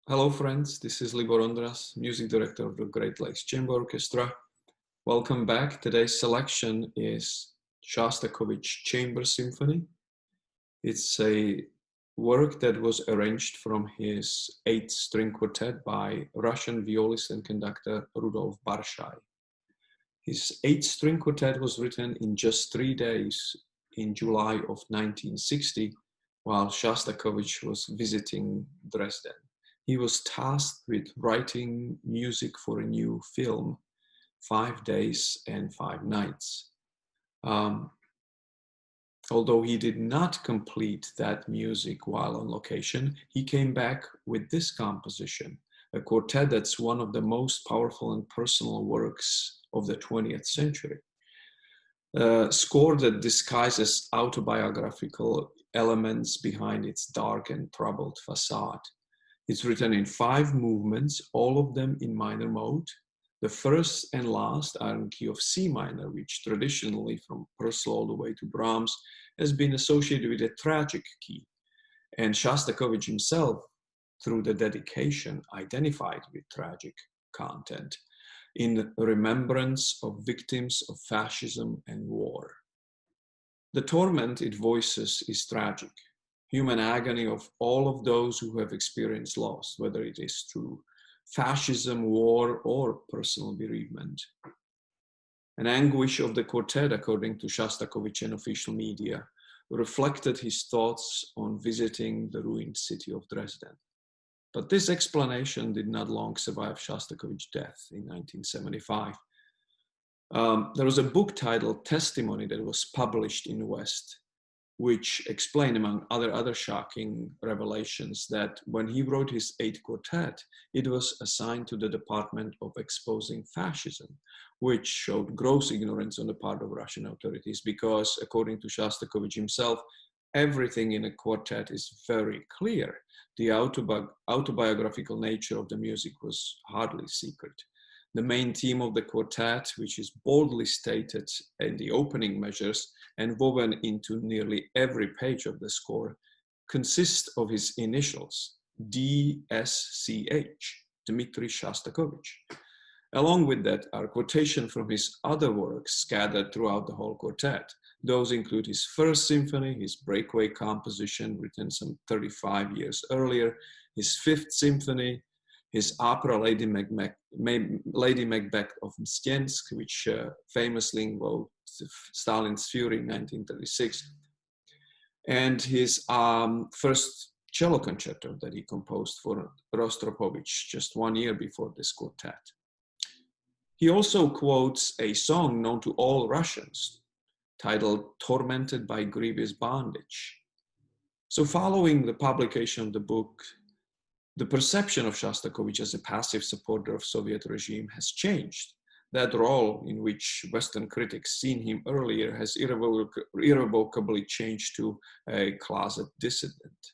Hello friends, this is Libor Ondras, music director of the Great Lakes Chamber Orchestra. Welcome back. Today's selection is Shostakovich Chamber Symphony. It's a work that was arranged from his 8th string quartet by Russian violist and conductor Rudolf Barshai. His 8th string quartet was written in just 3 days in July of 1960, while Shostakovich was visiting Dresden. He was tasked with writing music for a new film, 5 days and 5 nights. Although he did not complete that music while on location, he came back with this composition, a quartet that's one of the most powerful and personal works of the 20th century. A score that disguises autobiographical elements behind its dark and troubled facade. It's written in 5 movements, all of them in minor mode. The first and last are in key of C minor, which traditionally from Purcell all the way to Brahms has been associated with a tragic key. And Shostakovich himself, through the dedication, identified with tragic content in remembrance of victims of fascism and war. The torment it voices is tragic. Human agony of all of those who have experienced loss, whether it is through fascism, war, or personal bereavement. An anguish of the quartet, according to Shostakovich and official media, reflected his thoughts on visiting the ruined city of Dresden. But this explanation did not long survive Shostakovich's death in 1975. There was a book titled Testimony that was published in the West, which explained, among other shocking revelations, that when he wrote his 8th quartet, it was assigned to the Department of Exposing Fascism, which showed gross ignorance on the part of Russian authorities because, according to Shostakovich himself, everything in a quartet is very clear. The autobiographical nature of the music was hardly secret. The main theme of the quartet, which is boldly stated in the opening measures and woven into nearly every page of the score, consists of his initials, DSCH, Dmitri Shostakovich. Along with that are quotations from his other works scattered throughout the whole quartet. Those include his first symphony, his breakaway composition written some 35 years earlier, his 5th symphony, his opera Lady Macbeth of Mstiensk, which famously invoked Stalin's fury in 1936, and his first cello concerto that he composed for Rostropovich just 1 year before this quartet. He also quotes a song known to all Russians, titled Tormented by Grievous Bondage. So following the publication of the book, the perception of Shostakovich as a passive supporter of Soviet regime has changed. That role in which Western critics seen him earlier has irrevocably changed to a closet dissident.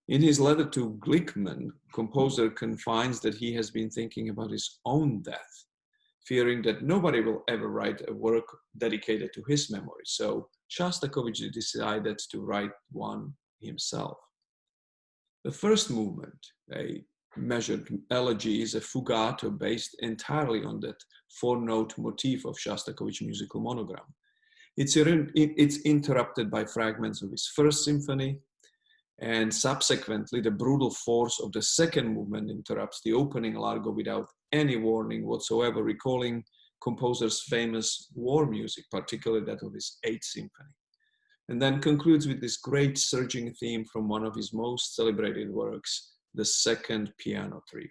In his letter to Glickman, composer confides that he has been thinking about his own death, fearing that nobody will ever write a work dedicated to his memory. So Shostakovich decided to write one himself. The first movement, a measured elegy, is a fugato based entirely on that 4-note motif of Shostakovich musical monogram. It's interrupted by fragments of his first symphony, and subsequently the brutal force of the second movement interrupts the opening largo without any warning whatsoever, recalling composer's famous war music, particularly that of his 8th symphony. And then concludes with this great surging theme from one of his most celebrated works, the second piano trio.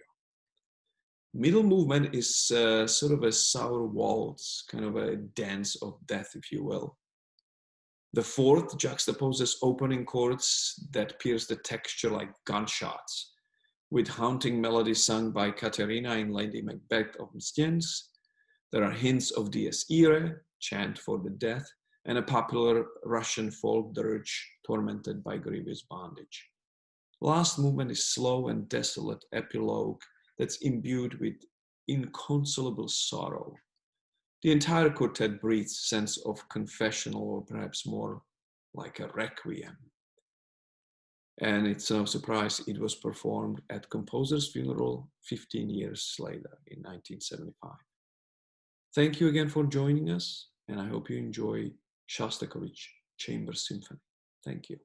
Middle movement is sort of a sour waltz, kind of a dance of death, if you will. The fourth juxtaposes opening chords that pierce the texture like gunshots, with haunting melody sung by Katerina in Lady Macbeth of Mstiensk. There are hints of Dies Irae, chant for the death, and a popular Russian folk dirge, Tormented by Grievous Bondage. Last movement is slow and desolate epilogue that's imbued with inconsolable sorrow. The entire quartet breathes a sense of confessional, or perhaps more like a requiem. And it's no surprise it was performed at composer's funeral 15 years later in 1975. Thank you again for joining us, and I hope you enjoy Shostakovich Chamber Symphony. Thank you.